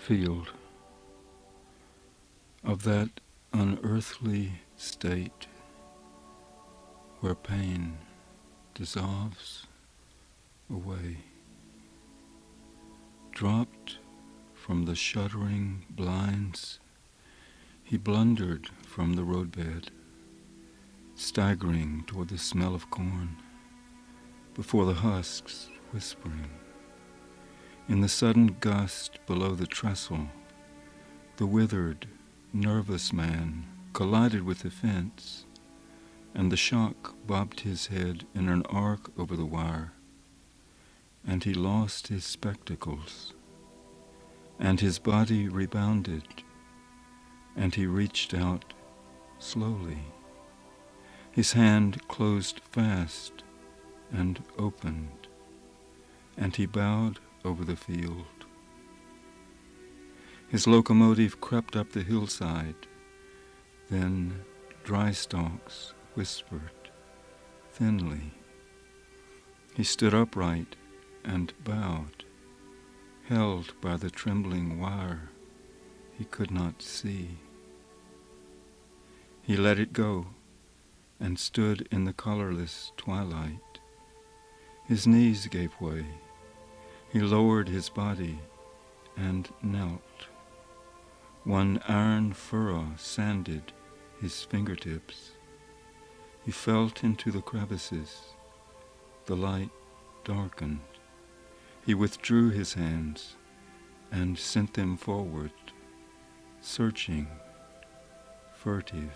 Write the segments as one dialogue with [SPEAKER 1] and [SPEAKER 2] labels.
[SPEAKER 1] field, of that unearthly state where pain dissolves away, dropped from the shuddering blinds, he blundered from the roadbed, staggering toward the smell of corn, before the husks whispering. In the sudden gust below the trestle, the withered, nervous man collided with the fence, and the shock bobbed his head in an arc over the wire, and he lost his spectacles, and his body rebounded, and he reached out slowly. His hand closed fast and opened, and he bowed over the field. His locomotive crept up the hillside, then dry stalks whispered thinly. He stood upright and bowed, held by the trembling wire he could not see. He let it go and stood in the colorless twilight. His knees gave way. He lowered his body and knelt. One iron furrow sanded his fingertips. He felt into the crevices. The light darkened. He withdrew his hands and sent them forward, searching, furtive.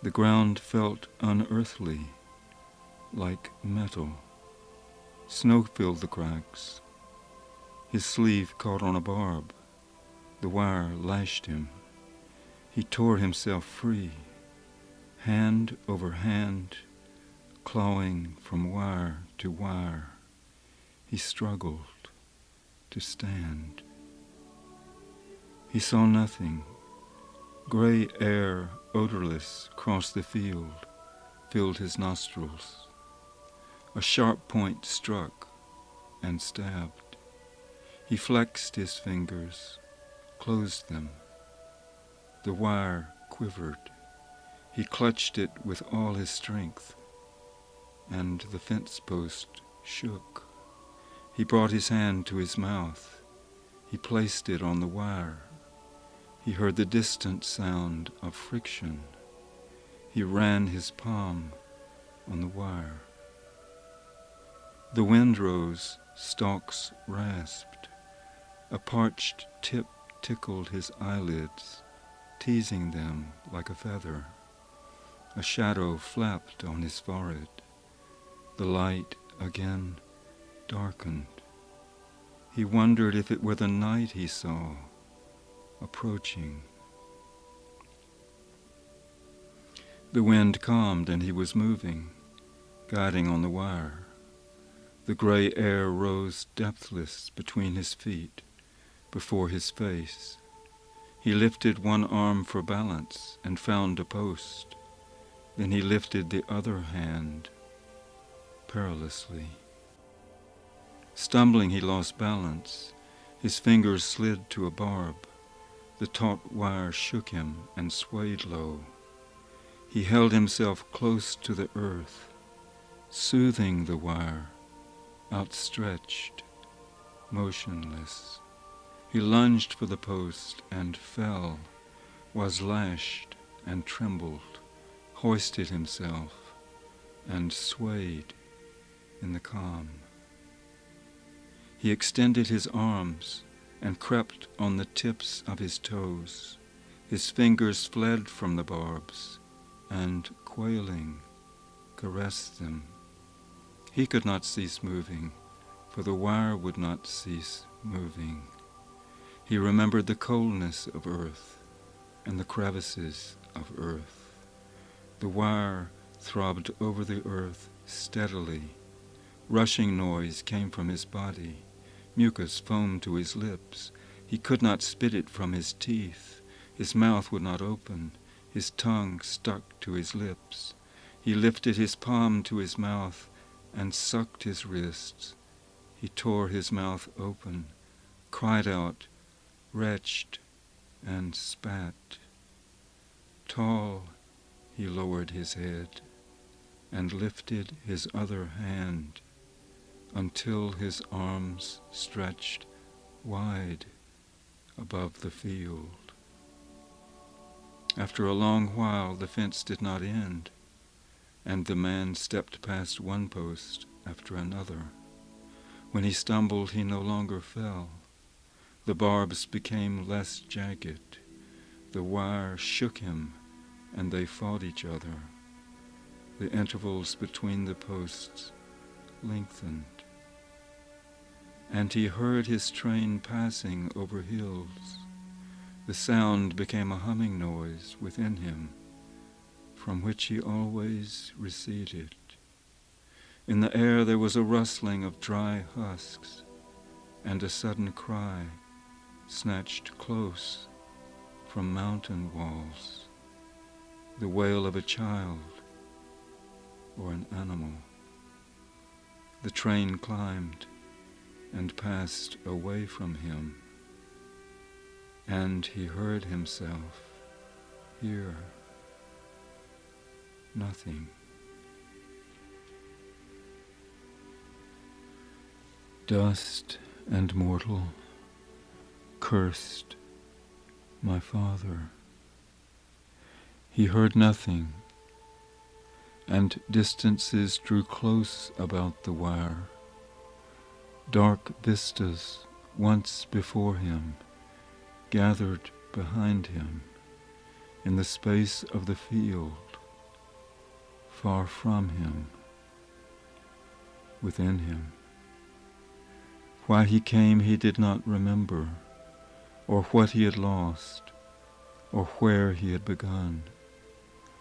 [SPEAKER 1] The ground felt unearthly, like metal. Snow filled the cracks. His sleeve caught on a barb. The wire lashed him. He tore himself free, hand over hand, clawing from wire to wire. He struggled to stand. He saw nothing. Gray air, odorless, crossed the field, filled his nostrils. A sharp point struck and stabbed. He flexed his fingers, closed them. The wire quivered. He clutched it with all his strength, and the fence post shook. He brought his hand to his mouth. He placed it on the wire. He heard the distant sound of friction. He ran his palm on the wire. The wind rose, stalks rasped. A parched tip tickled his eyelids, teasing them like a feather. A shadow flapped on his forehead. The light again darkened. He wondered if it were the night he saw, approaching. The wind calmed and he was moving, guiding on the wire. The gray air rose depthless between his feet, before his face. He lifted one arm for balance and found a post. Then he lifted the other hand, perilously. Stumbling, he lost balance. His fingers slid to a barb. The taut wire shook him and swayed low. He held himself close to the earth, soothing the wire, outstretched, motionless. He lunged for the post and fell, was lashed and trembled, hoisted himself and swayed in the calm. He extended his arms and crept on the tips of his toes. His fingers fled from the barbs and, quailing, caressed them. He could not cease moving, for the wire would not cease moving. He remembered the coldness of earth and the crevices of earth. The wire throbbed over the earth steadily. Rushing noise came from his body. Mucus foamed to his lips. He could not spit it from his teeth. His mouth would not open. His tongue stuck to his lips. He lifted his palm to his mouth and sucked his wrists. He tore his mouth open, cried out retched and spat. Tall, he lowered his head and lifted his other hand until his arms stretched wide above the field. After a long while, the fence did not end, and the man stepped past one post after another. When he stumbled, he no longer fell. The barbs became less jagged. The wire shook him, and they fought each other. The intervals between the posts lengthened, and he heard his train passing over hills. The sound became a humming noise within him, from which he always receded. In the air there was a rustling of dry husks, and a sudden cry snatched close from mountain walls, the wail of a child or an animal. The train climbed and passed away from him, and he heard himself hear nothing. Dust and mortal, cursed my father. He heard nothing, and distances drew close about the wire. Dark vistas, once before him, gathered behind him in the space of the field, far from him, within him. Why he came he did not remember, or what he had lost, or where he had begun,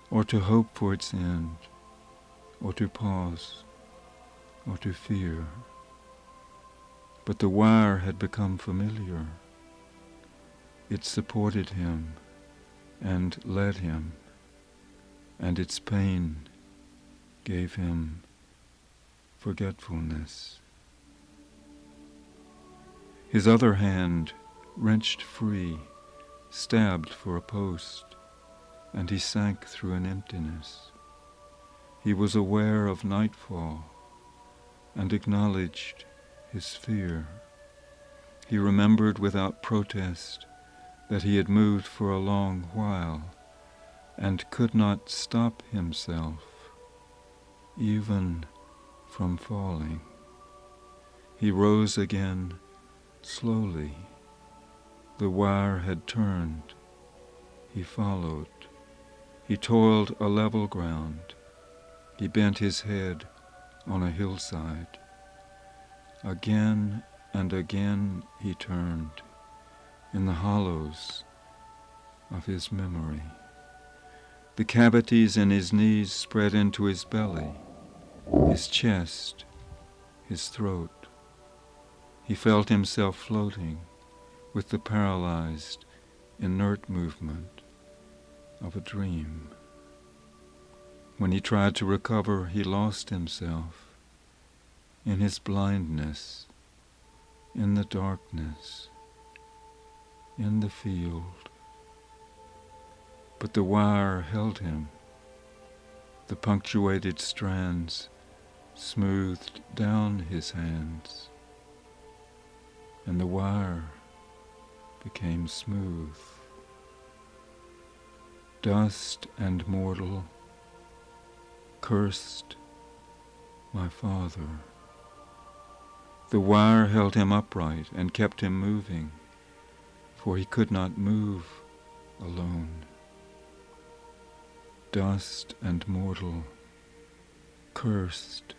[SPEAKER 1] or to hope for its end, or to pause, or to fear. But the wire had become familiar. It supported him and led him, and its pain gave him forgetfulness. His other hand, wrenched free, stabbed for a post, and he sank through an emptiness. He was aware of nightfall and acknowledged his fear. He remembered without protest that he had moved for a long while and could not stop himself, even from falling. He rose again slowly. The wire had turned. He followed. He toiled a level ground. He bent his head on a hillside. Again and again he turned in the hollows of his memory. The cavities in his knees spread into his belly, his chest, his throat. He felt himself floating with the paralyzed, inert movement of a dream. When he tried to recover, he lost himself in his blindness, in the darkness, in the field. But the wire held him. The punctuated strands smoothed down his hands, and the wire became smooth. Dust and mortal, cursed my father. The wire held him upright and kept him moving, for he could not move alone. Dust and mortal, cursed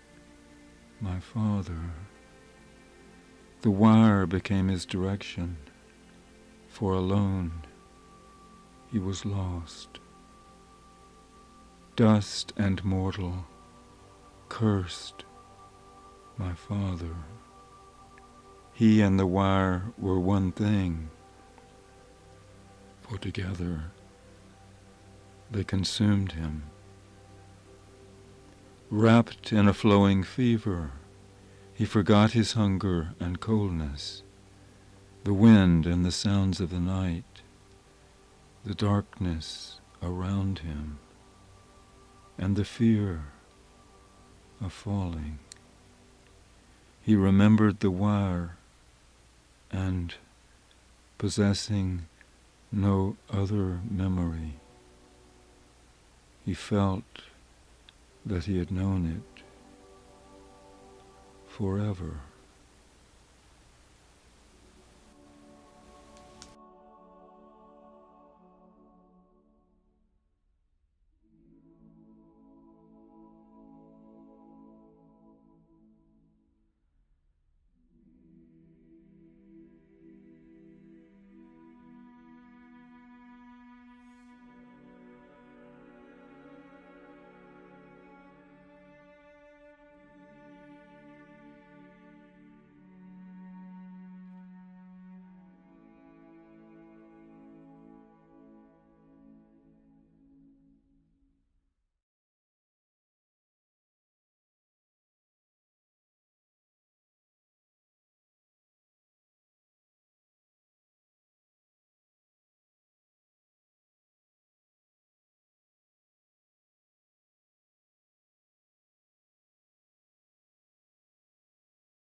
[SPEAKER 1] my father. The wire became his direction, for alone he was lost. Dust and mortal, cursed my father. He and the wire were one thing, for together they consumed him. Wrapped in a flowing fever, he forgot his hunger and coldness, the wind and the sounds of the night, the darkness around him, and the fear of falling. He remembered the wire, and possessing no other memory, he felt that he had known it forever.